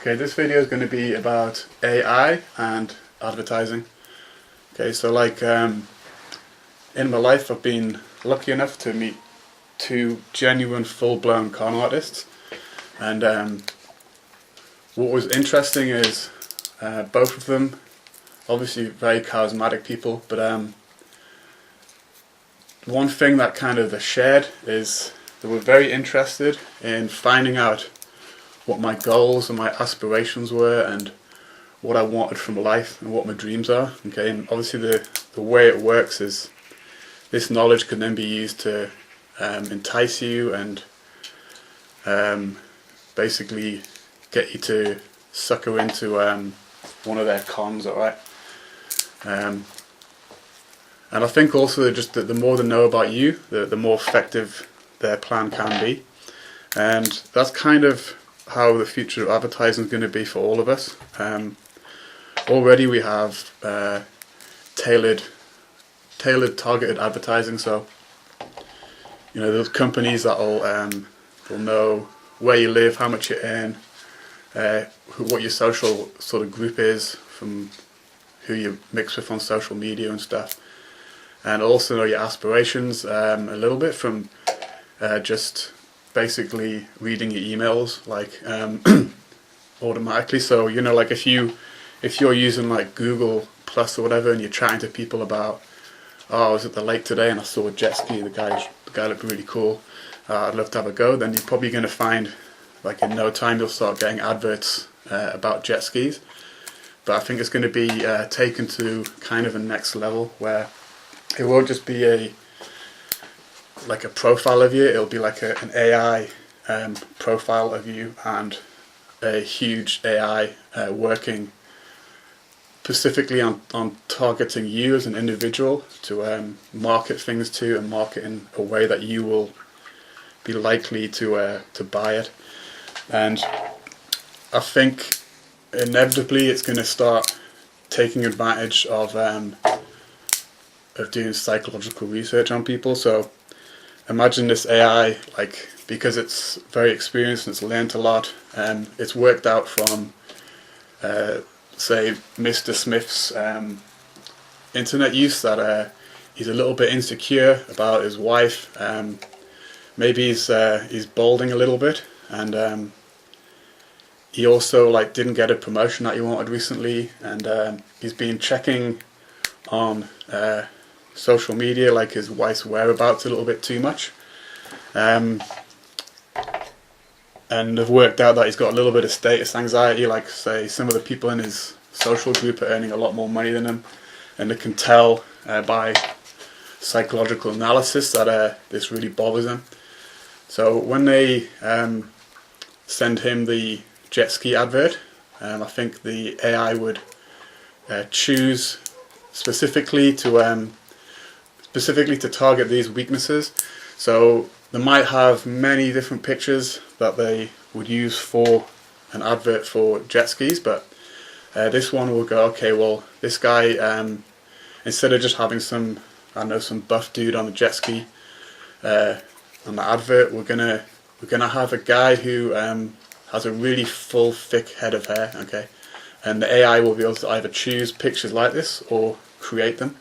Okay, this video is going to be about AI and advertising. Okay, so like in my life I've been lucky enough to meet two genuine full-blown con artists, and what was interesting is both of them obviously very charismatic people, but one thing that kind of they shared is they were very interested in finding out what my goals and my aspirations were and what I wanted from life and what my dreams are. Okay, and obviously the way it works is this knowledge can then be used to entice you and basically get you to sucker into one of their cons, alright? And I think also just that the more they know about you, the more effective their plan can be. And that's kind of how the future of advertising is going to be for all of us. Already we have tailored targeted advertising, so you know those companies that will know where you live, how much you earn, what your social sort of group is, from who you mix with on social media and stuff, and also know your aspirations a little bit from just basically reading your emails like automatically. So you know, like if you're using like Google Plus or whatever and you're chatting to people about, oh, I was at the lake today and I saw a jet ski, the guy looked really cool, I'd love to have a go, then you're probably going to find like in no time you'll start getting adverts about jet skis. But I think it's going to be taken to kind of a next level where it won't just be like a profile of you, it'll be like an AI profile of you and a huge AI working specifically on targeting you as an individual to market things to and market in a way that you will be likely to buy it. And I think inevitably it's going to start taking advantage of doing psychological research on people. So imagine this AI, like, because it's very experienced and it's learned a lot, and it's worked out from say Mr. Smith's internet use that he's a little bit insecure about his wife. Maybe he's balding a little bit, and he also like didn't get a promotion that he wanted recently, and he's been checking on social media like his wife's whereabouts a little bit too much, and they've worked out that he's got a little bit of status anxiety. Like say some of the people in his social group are earning a lot more money than him, and they can tell by psychological analysis that this really bothers him. So when they send him the jet ski advert, I think the AI would choose specifically to target these weaknesses. So they might have many different pictures that they would use for an advert for jet skis, but this one will go, okay, well this guy, instead of just having some buff dude on the jet ski on the advert, we're gonna have a guy who has a really full thick head of hair, okay, and the AI will be able to either choose pictures like this or create them.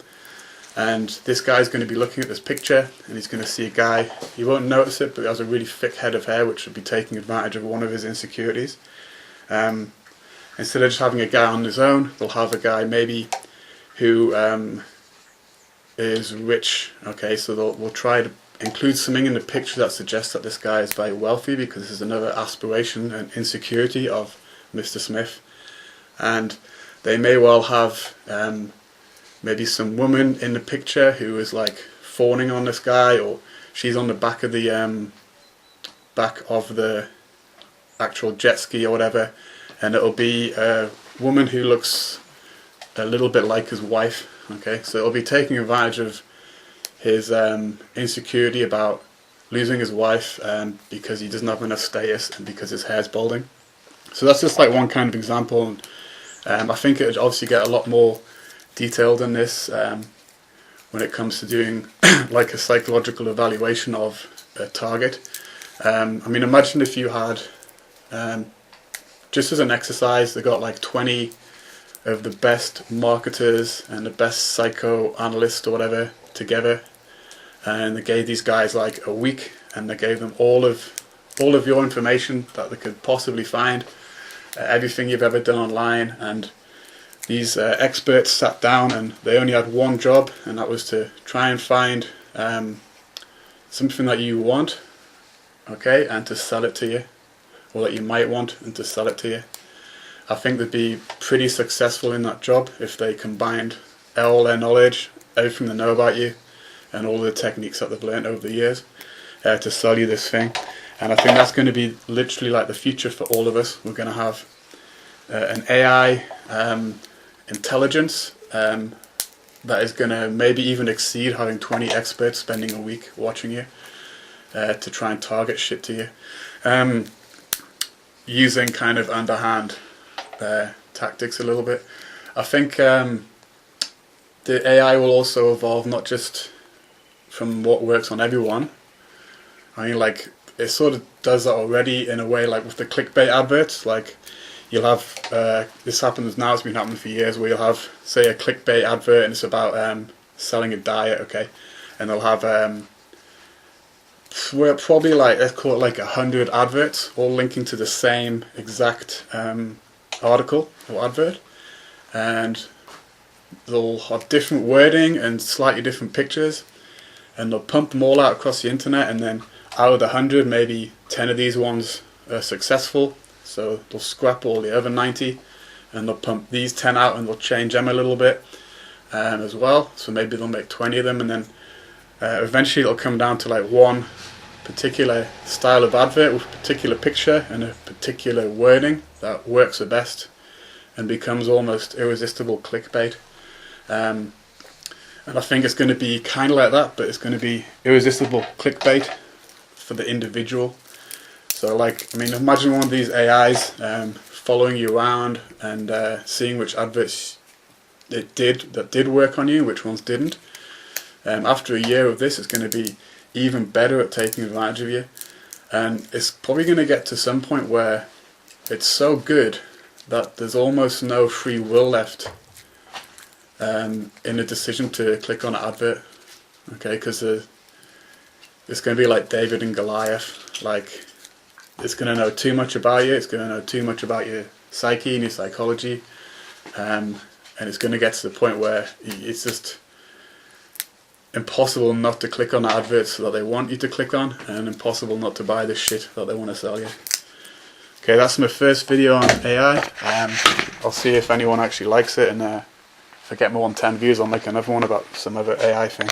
And this guy's going to be looking at this picture and he's going to see a guy, he won't notice it, but he has a really thick head of hair, which would be taking advantage of one of his insecurities. Instead of just having a guy on his own, they'll have a guy maybe who is rich, okay, so we'll try to include something in the picture that suggests that this guy is very wealthy, because this is another aspiration and insecurity of Mr. Smith. And they may well have maybe some woman in the picture who is like fawning on this guy, or she's on the back of the actual jet ski or whatever, and it'll be a woman who looks a little bit like his wife. Okay, so it'll be taking advantage of his insecurity about losing his wife because he doesn't have enough status and because his hair's balding. So that's just like one kind of example, and I think it would obviously get a lot more detailed in this when it comes to doing like a psychological evaluation of a target. I mean, imagine if you had just as an exercise, they got like 20 of the best marketers and the best psychoanalysts or whatever together, and they gave these guys like a week, and they gave them all of your information that they could possibly find, everything you've ever done online. And these experts sat down, and they only had one job, and that was to try and find something that you want, okay, and to sell it to you, or that you might want, and to sell it to you. I think they'd be pretty successful in that job if they combined all their knowledge, everything they know about you, and all the techniques that they've learned over the years to sell you this thing. And I think that's going to be literally like the future for all of us. We're going to have an AI intelligence that is going to maybe even exceed having 20 experts spending a week watching you to try and target shit to you, using kind of underhand tactics a little bit. I think the AI will also evolve not just from what works on everyone. I mean, like, it sort of does that already in a way, like with the clickbait adverts. Like, you'll have this happens now, it's been happening for years, where you'll have, say, a clickbait advert and it's about selling a diet, okay, and they'll have probably like, let's call it like 100 adverts all linking to the same exact article or advert, and they'll have different wording and slightly different pictures, and they'll pump them all out across the internet, and then out of the 100, maybe 10 of these ones are successful, so they'll scrap all the other 90 and they'll pump these 10 out, and they'll change them a little bit as well, so maybe they'll make 20 of them, and then eventually it'll come down to like one particular style of advert with a particular picture and a particular wording that works the best and becomes almost irresistible clickbait. And I think it's going to be kind of like that, but it's going to be irresistible clickbait for the individual. So, like, I mean, imagine one of these AIs following you around and seeing which adverts that did work on you, which ones didn't. After a year of this, it's going to be even better at taking advantage of you, and it's probably going to get to some point where it's so good that there's almost no free will left in a decision to click on an advert, okay, because it's going to be like David and Goliath. Like, it's going to know too much about you, it's going to know too much about your psyche and your psychology, and it's going to get to the point where it's just impossible not to click on adverts that they want you to click on, and impossible not to buy the shit that they want to sell you. Okay, that's my first video on AI. I'll see if anyone actually likes it, and if I get more than 10 views, I'll make another one about some other AI thing.